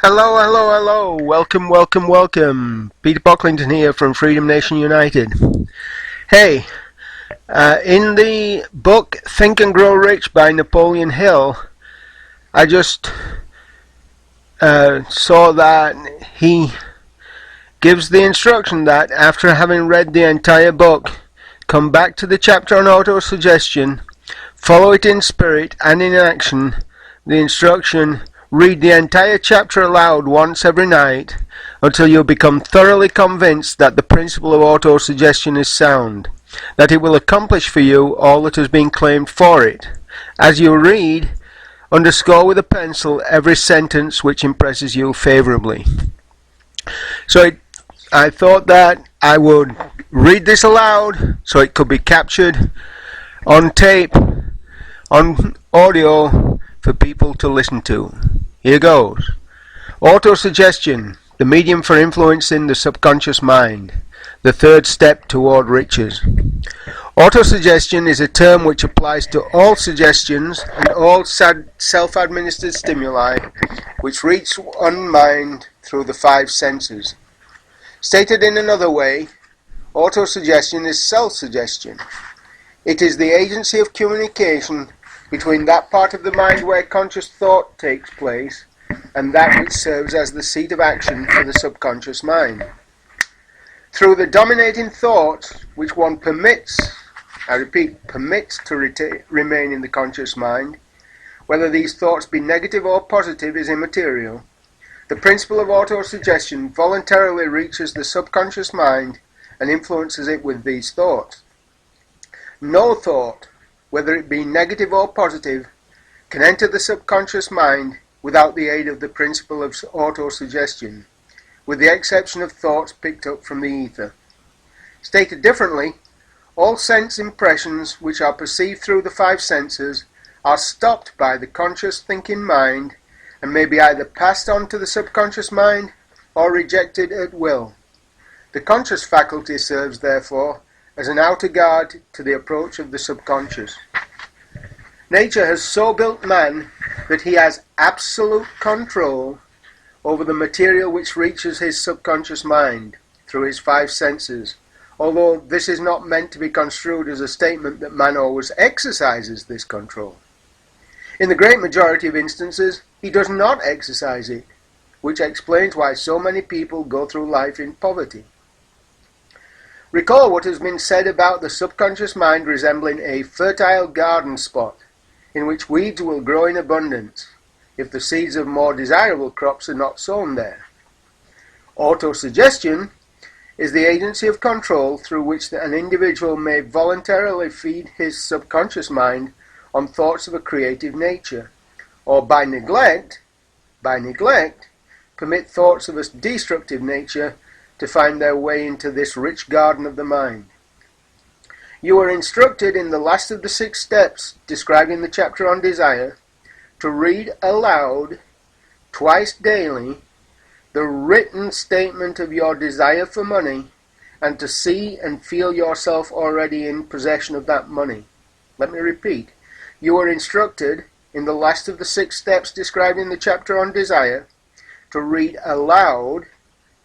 Hello, hello, hello. Welcome, welcome, welcome. Peter Pocklington here from Freedom Nation United. Hey, in the book Think and Grow Rich by Napoleon Hill, I just saw that he gives the instruction that after having read the entire book, come back to the chapter on autosuggestion, follow it in spirit and in action. The instruction: read the entire chapter aloud once every night until you become thoroughly convinced that the principle of autosuggestion is sound, that it will accomplish for you all that has been claimed for it. As you read, underscore with a pencil every sentence which impresses you favorably. So I thought that I would read this aloud so it could be captured on tape, on audio, for people to listen to. Here goes. Autosuggestion, the medium for influencing the subconscious mind. The third step toward riches. Autosuggestion is a term which applies to all suggestions and all self-administered stimuli which reach one mind through the five senses. Stated in another way, autosuggestion is self-suggestion. It is the agency of communication between that part of the mind where conscious thought takes place and that which serves as the seat of action for the subconscious mind. Through the dominating thoughts which one permits, I repeat, permits to remain in the conscious mind, whether these thoughts be negative or positive is immaterial, the principle of autosuggestion voluntarily reaches the subconscious mind and influences it with these thoughts. No thought, whether it be negative or positive, can enter the subconscious mind without the aid of the principle of autosuggestion, with the exception of thoughts picked up from the ether. Stated differently, all sense impressions which are perceived through the five senses are stopped by the conscious thinking mind and may be either passed on to the subconscious mind or rejected at will. The conscious faculty serves, therefore, as an outer guard to the approach of the subconscious. Nature has so built man that he has absolute control over the material which reaches his subconscious mind through his five senses, although this is not meant to be construed as a statement that man always exercises this control. In the great majority of instances, he does not exercise it, which explains why so many people go through life in poverty. Recall what has been said about the subconscious mind resembling a fertile garden spot in which weeds will grow in abundance if the seeds of more desirable crops are not sown there. Autosuggestion is the agency of control through which an individual may voluntarily feed his subconscious mind on thoughts of a creative nature, or by neglect, permit thoughts of a destructive nature to find their way into this rich garden of the mind. You are instructed in the last of the 6 steps described in the chapter on desire to read aloud twice daily the written statement of your desire for money and to see and feel yourself already in possession of that money. Let me repeat. You are instructed in the last of the 6 steps described in the chapter on desire to read aloud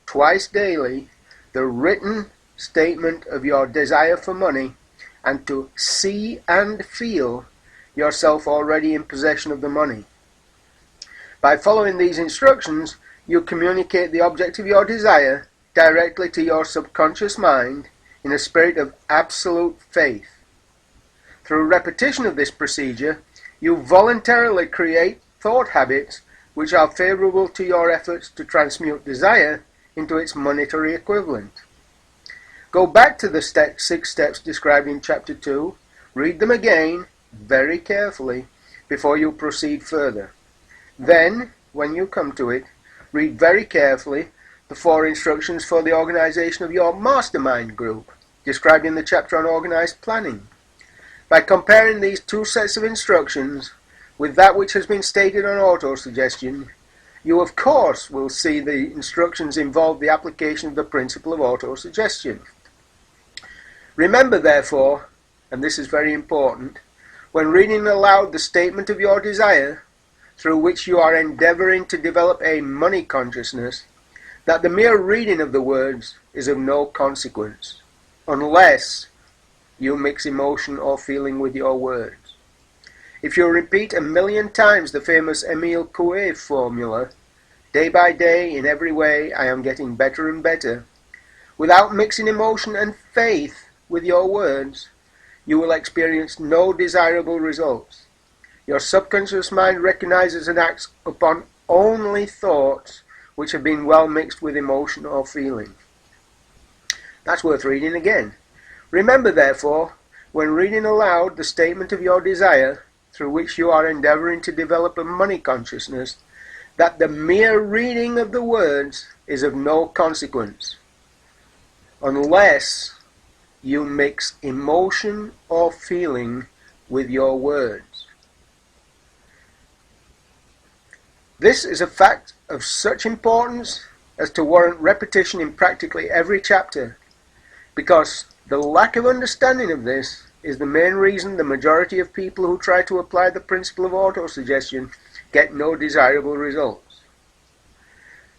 twice daily the written statement of your desire for money and to see and feel yourself already in possession of the money. By following these instructions, you communicate the object of your desire directly to your subconscious mind in a spirit of absolute faith. Through repetition of this procedure, you voluntarily create thought habits which are favorable to your efforts to transmute desire into its monetary equivalent. Go back to the 6 steps described in Chapter 2, read them again very carefully before you proceed further. Then, when you come to it, read very carefully the 4 instructions for the organization of your mastermind group, described in the chapter on organized planning. By comparing these 2 sets of instructions with that which has been stated on autosuggestion, you of course will see the instructions involve the application of the principle of autosuggestion. Remember, therefore, and this is very important, when reading aloud the statement of your desire, through which you are endeavoring to develop a money consciousness, that the mere reading of the words is of no consequence, unless you mix emotion or feeling with your words. If you repeat 1,000,000 times the famous Émile Coué formula, day by day, in every way, I am getting better and better, without mixing emotion and faith with your words, you will experience no desirable results. Your subconscious mind recognizes and acts upon only thoughts which have been well mixed with emotion or feeling. That's worth reading again. Remember, therefore, when reading aloud the statement of your desire, through which you are endeavoring to develop a money consciousness, that the mere reading of the words is of no consequence, unless you mix emotion or feeling with your words. This is a fact of such importance as to warrant repetition in practically every chapter, because the lack of understanding of this is the main reason the majority of people who try to apply the principle of autosuggestion get no desirable results.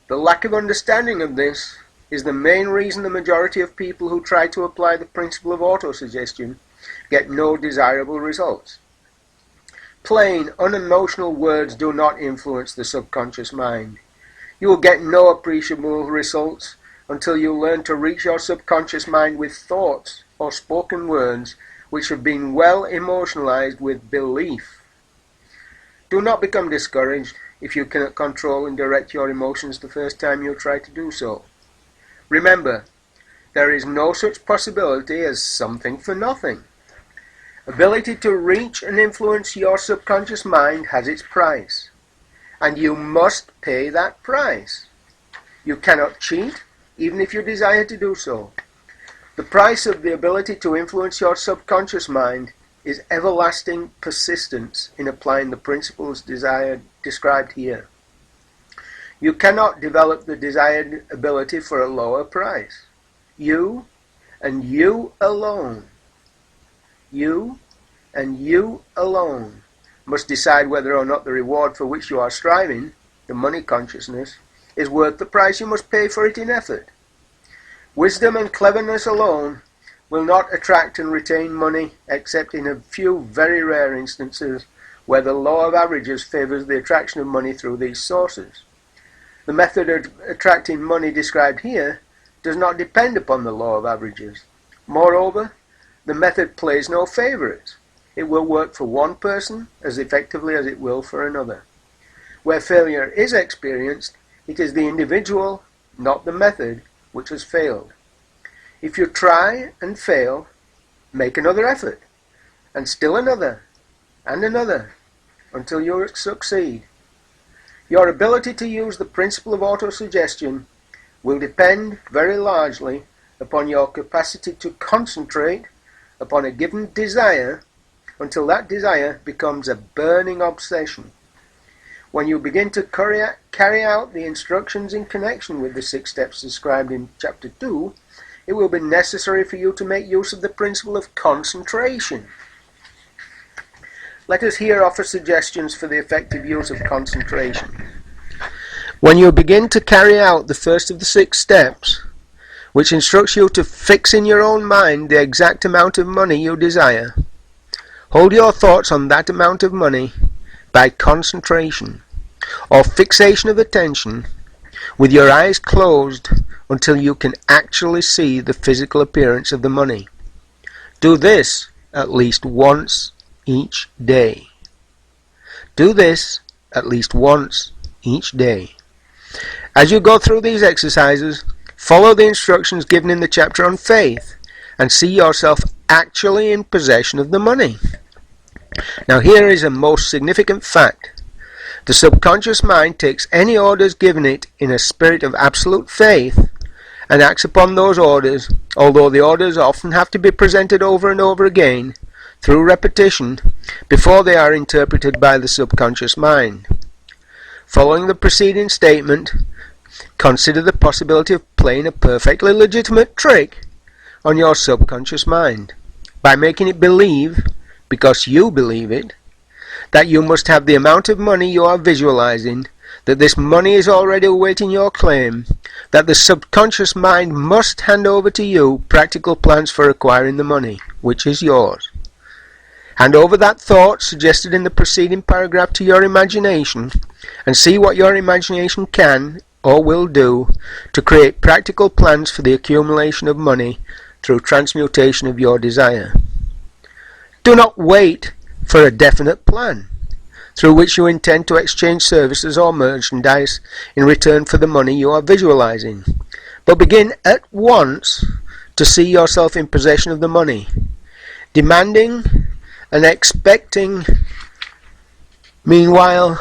The lack of understanding of this is the main reason the majority of people who try to apply the principle of autosuggestion get no desirable results. Plain, unemotional words do not influence the subconscious mind. You will get no appreciable results until you learn to reach your subconscious mind with thoughts or spoken words which have been well emotionalized with belief. Do not become discouraged if you cannot control and direct your emotions the first time you try to do so. Remember, there is no such possibility as something for nothing. Ability to reach and influence your subconscious mind has its price, and you must pay that price. You cannot cheat, even if you desire to do so. The price of the ability to influence your subconscious mind is everlasting persistence in applying the principles described here. You cannot develop the desired ability for a lower price. You, and you alone, you and you alone must decide whether or not the reward for which you are striving, the money consciousness, is worth the price you must pay for it in effort. Wisdom and cleverness alone will not attract and retain money except in a few very rare instances where the law of averages favors the attraction of money through these sources. The method of attracting money described here does not depend upon the law of averages. Moreover, the method plays no favorites. It will work for one person as effectively as it will for another. Where failure is experienced, it is the individual, not the method, which has failed. If you try and fail, make another effort, and still another, and another, until you succeed. Your ability to use the principle of autosuggestion will depend very largely upon your capacity to concentrate upon a given desire until that desire becomes a burning obsession. When you begin to carry out the instructions in connection with the 6 steps described in Chapter 2, it will be necessary for you to make use of the principle of concentration. Let us here offer suggestions for the effective use of concentration. When you begin to carry out the first of the 6 steps, which instructs you to fix in your own mind the exact amount of money you desire, hold your thoughts on that amount of money by concentration, or fixation of attention, with your eyes closed until you can actually see the physical appearance of the money. Do this at least once each day. Do this at least once each day. As you go through these exercises, follow the instructions given in the chapter on faith and see yourself actually in possession of the money. Now here is a most significant fact. The subconscious mind takes any orders given it in a spirit of absolute faith and acts upon those orders, although the orders often have to be presented over and over again through repetition before they are interpreted by the subconscious mind. Following the preceding statement, consider the possibility of playing a perfectly legitimate trick on your subconscious mind by making it believe, because you believe it, that you must have the amount of money you are visualizing, that this money is already awaiting your claim, that the subconscious mind must hand over to you practical plans for acquiring the money, which is yours. Hand over that thought suggested in the preceding paragraph to your imagination, and see what your imagination can or will do to create practical plans for the accumulation of money through transmutation of your desire. Do not wait for a definite plan through which you intend to exchange services or merchandise in return for the money you are visualizing, but begin at once to see yourself in possession of the money, demanding and expecting, meanwhile,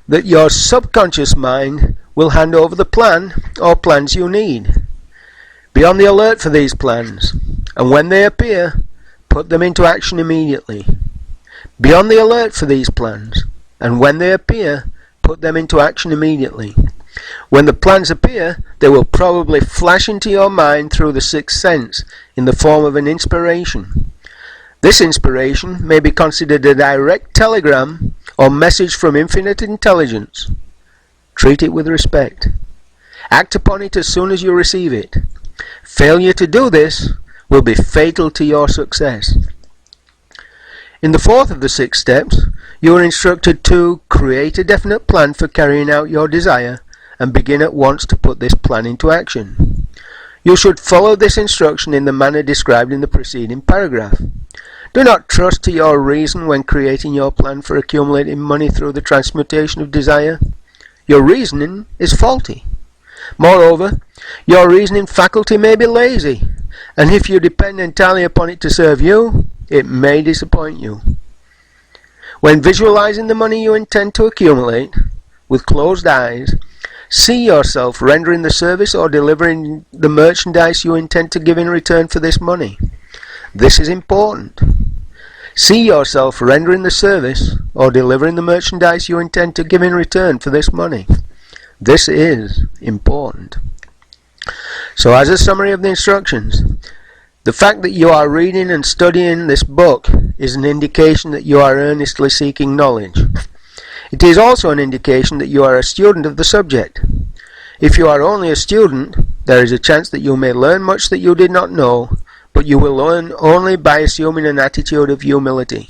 that your subconscious mind will hand over the plan or plans you need. Be on the alert for these plans, and when they appear, put them into action immediately. Be on the alert for these plans, and when they appear, put them into action immediately. When the plans appear, they will probably flash into your mind through the sixth sense in the form of an inspiration. This inspiration may be considered a direct telegram or message from infinite intelligence. Treat it with respect. Act upon it as soon as you receive it. Failure to do this will be fatal to your success. In the fourth of the 6 steps, you are instructed to create a definite plan for carrying out your desire and begin at once to put this plan into action. You should follow this instruction in the manner described in the preceding paragraph. Do not trust to your reason when creating your plan for accumulating money through the transmutation of desire. Your reasoning is faulty. Moreover, your reasoning faculty may be lazy, and if you depend entirely upon it to serve you, it may disappoint you. When visualizing the money you intend to accumulate, with closed eyes, see yourself rendering the service or delivering the merchandise you intend to give in return for this money. This is important. See yourself rendering the service or delivering the merchandise you intend to give in return for this money. This is important. So, as a summary of the instructions, the fact that you are reading and studying this book is an indication that you are earnestly seeking knowledge. It is also an indication that you are a student of the subject. If you are only a student, there is a chance that you may learn much that you did not know, but you will learn only by assuming an attitude of humility.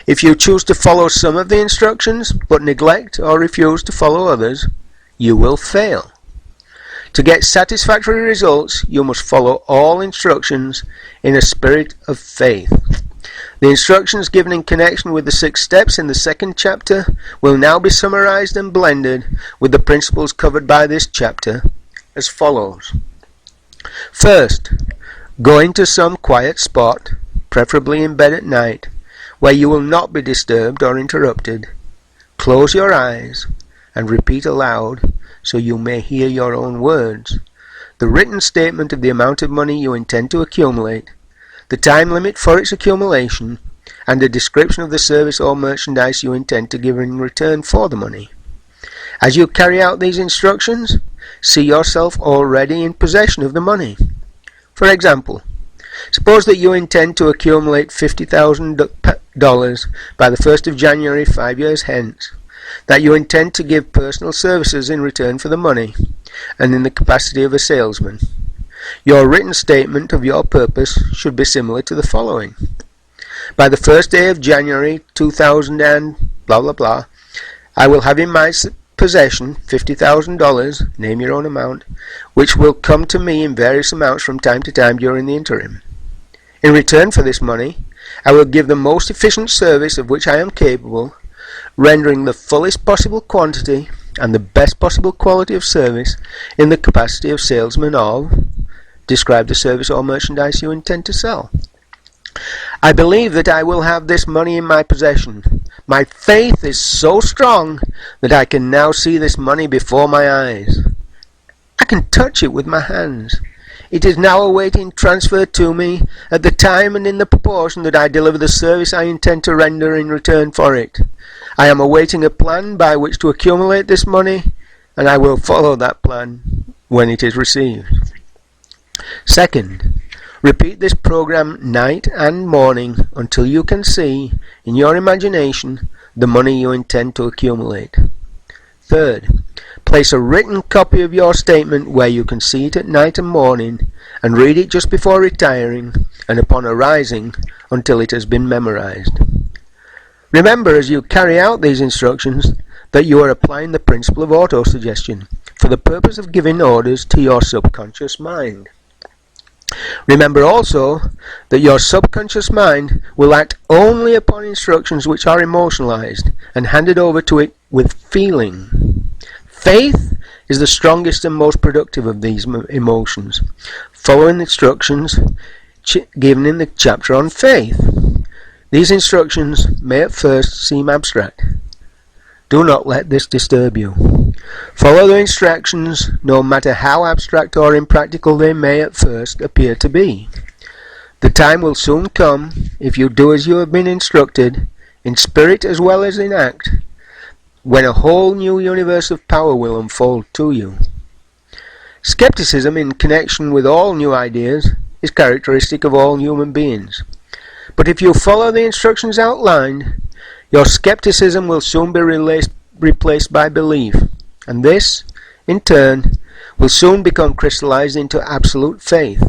If you choose to follow some of the instructions, but neglect or refuse to follow others, you will fail. To get satisfactory results, you must follow all instructions in a spirit of faith. The instructions given in connection with the 6 steps in the 2nd chapter will now be summarized and blended with the principles covered by this chapter as follows. First, go into some quiet spot, preferably in bed at night, where you will not be disturbed or interrupted. Close your eyes and repeat aloud, so you may hear your own words, the written statement of the amount of money you intend to accumulate, the time limit for its accumulation, and a description of the service or merchandise you intend to give in return for the money. As you carry out these instructions, see yourself already in possession of the money. For example, suppose that you intend to accumulate $50,000 by the 1st of January 5 years hence, that you intend to give personal services in return for the money, and in the capacity of a salesman. Your written statement of your purpose should be similar to the following. By the 1st day of January 2000 and blah blah blah, I will have in my possession $50,000, name your own amount, which will come to me in various amounts from time to time during the interim. In return for this money, I will give the most efficient service of which I am capable, rendering the fullest possible quantity and the best possible quality of service in the capacity of salesman of, describe the service or merchandise you intend to sell. I believe that I will have this money in my possession. My faith is so strong that I can now see this money before my eyes. I can touch it with my hands. It is now awaiting transfer to me at the time and in the proportion that I deliver the service I intend to render in return for it. I am awaiting a plan by which to accumulate this money, and I will follow that plan when it is received. Second, Repeat this program night and morning until you can see, in your imagination, the money you intend to accumulate. Third, place a written copy of your statement where you can see it at night and morning, and read it just before retiring and upon arising until it has been memorized. Remember, as you carry out these instructions, that you are applying the principle of autosuggestion for the purpose of giving orders to your subconscious mind. Remember also that your subconscious mind will act only upon instructions which are emotionalized and handed over to it with feeling. Faith is the strongest and most productive of these emotions, following the instructions given in the chapter on faith. These instructions may at first seem abstract. Do not let this disturb you. Follow the instructions, no matter how abstract or impractical they may at first appear to be. The time will soon come, if you do as you have been instructed, in spirit as well as in act, when a whole new universe of power will unfold to you. Skepticism in connection with all new ideas is characteristic of all human beings. But if you follow the instructions outlined, your skepticism will soon be replaced by belief, and this, in turn, will soon become crystallized into absolute faith.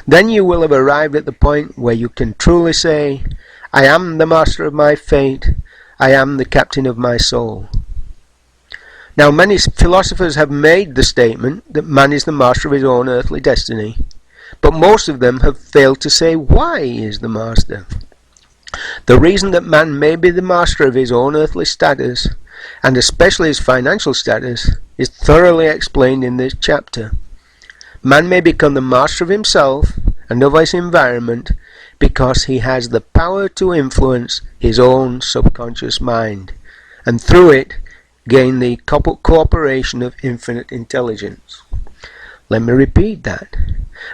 Then you will have arrived at the point where you can truly say, I am the master of my fate, I am the captain of my soul. Now, many philosophers have made the statement that man is the master of his own earthly destiny, but most of them have failed to say why he is the master. The reason that man may be the master of his own earthly status, and especially his financial status, is thoroughly explained in this chapter. Man may become the master of himself and of his environment because he has the power to influence his own subconscious mind, and through it gain the cooperation of infinite intelligence. Let me repeat that.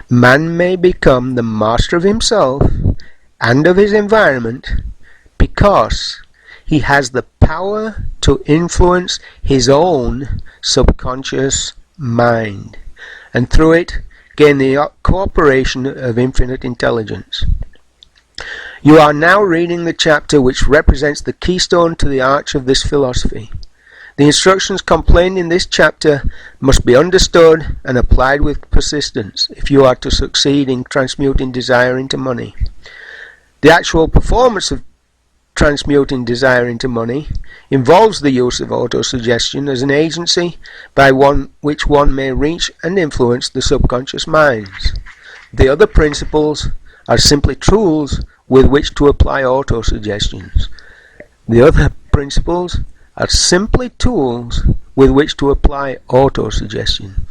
Man may become the master of himself and of his environment because he has the power to influence his own subconscious mind, and through it gain the cooperation of infinite intelligence. You are now reading the chapter which represents the keystone to the arch of this philosophy. The instructions contained in this chapter must be understood and applied with persistence if you are to succeed in transmuting desire into money. The actual performance of transmuting desire into money involves the use of autosuggestion as an agency by which one may reach and influence the subconscious minds. The other principles are simply tools with which to apply autosuggestions. The other principles are simply tools with which to apply autosuggestion.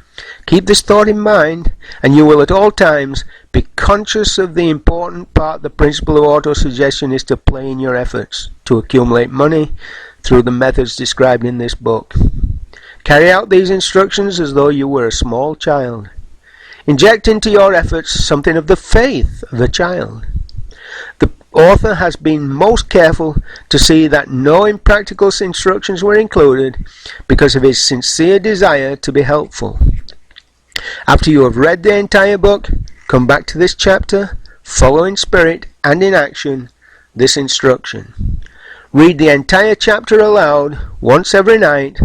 Keep this thought in mind, and you will at all times be conscious of the important part the principle of autosuggestion is to play in your efforts to accumulate money through the methods described in this book. Carry out these instructions as though you were a small child. Inject into your efforts something of the faith of a child. The author has been most careful to see that no impractical instructions were included because of his sincere desire to be helpful. After you have read the entire book, come back to this chapter, follow in spirit and in action this instruction. Read the entire chapter aloud once every night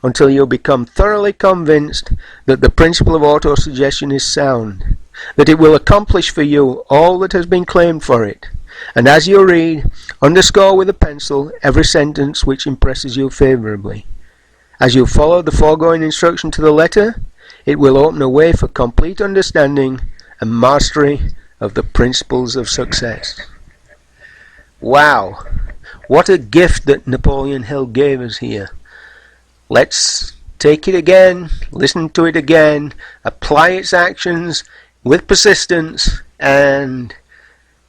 until you become thoroughly convinced that the principle of autosuggestion is sound, that it will accomplish for you all that has been claimed for it. And as you read, underscore with a pencil every sentence which impresses you favorably. As you follow the foregoing instruction to the letter, it will open a way for complete understanding and mastery of the principles of success. Wow! What a gift that Napoleon Hill gave us here. Let's take it again, listen to it again, apply its actions with persistence, and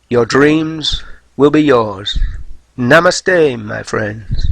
your dreams will be yours. Namaste, my friends.